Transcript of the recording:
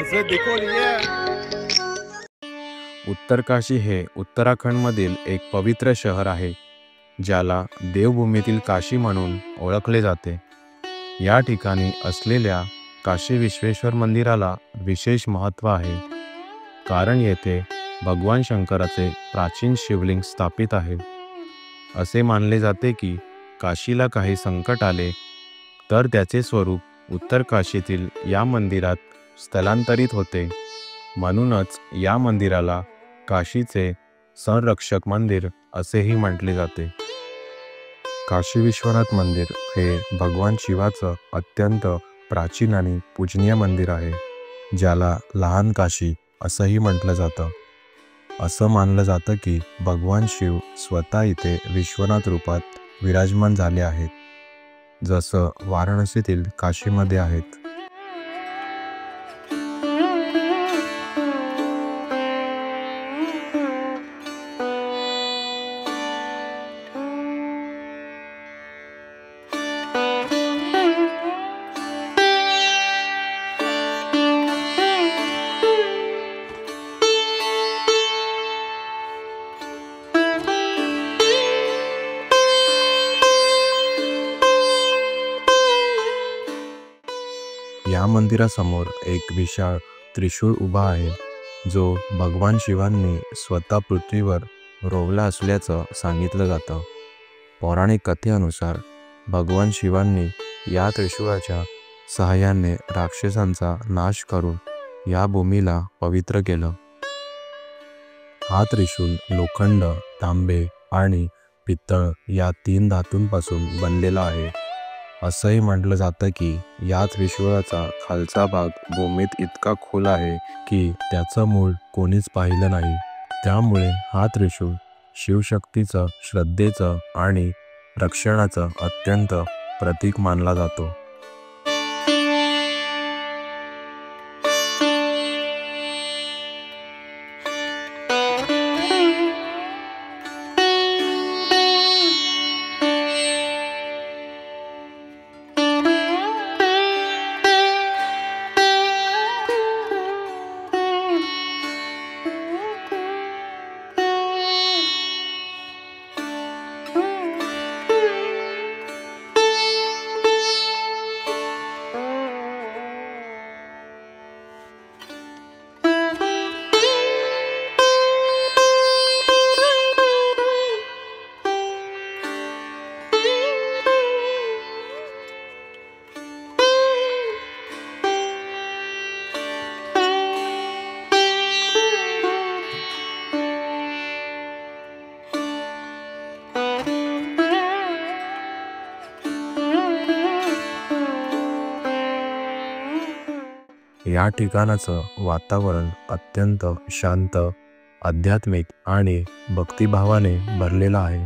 से देखो लिए। उत्तरकाशी हे उत्तराखंडमधील एक पवित्र शहर आहे, ज्याला देवभूमीतील काशी म्हणून ओळखले जाते। या ठिकाणी असलेल्या काशी विश्वेश्वर मंदिराला विशेष महत्त्व आहे, कारण येथे भगवान शंकराचे प्राचीन शिवलिंग स्थापित आहे। असे मानले जाते की काशीला काही संकट आले तर त्याचे स्वरूप उत्तर काशीतील या मंदिरात स्थलांतरित होते, म्हणूनच या मंदिराला काशीचे संरक्षक मंदिर असेही म्हटले जाते। काशी विश्वनाथ मंदिर हे भगवान शिवाचं अत्यंत प्राचीन आणि पूजनीय मंदिर आहे, ज्याला लहान काशी असंही म्हटलं जातं। असं मानलं जातं की भगवान शिव स्वतः इथे विश्वनाथ रूपात विराजमान झाले आहेत, जसं वाराणसीतील काशीमध्ये आहेत। या मंदिरासमोर एक विशाळ त्रिशूळ उभा आहे, जो भगवान शिवांनी स्वतः पृथ्वीवर रोवला असल्याचं सांगितलं जातं। पौराणिक कथेनुसार भगवान शिवांनी या त्रिशूळाच्या सहाय्याने राक्षसांचा नाश करून या भूमीला पवित्र केलं। हा त्रिशूळ लोखंड, तांबे आणि पित्तळ या 3 धातूंपासून बनलेला आहे। असंही म्हटलं जातं की या त्रिशूळाचा खालचा भाग भूमीत इतका खोल आहे की त्याचं मूळ कोणीच पाहिलं नाही, त्यामुळे हा त्रिशूळ शिवशक्तीचं, श्रद्धेचं आणि रक्षणाचं अत्यंत प्रतीक मानला जातो। या ठिकाणाचं वातावरण अत्यंत शांत, आध्यात्मिक आणि भक्तिभावाने भरलेलं आहे।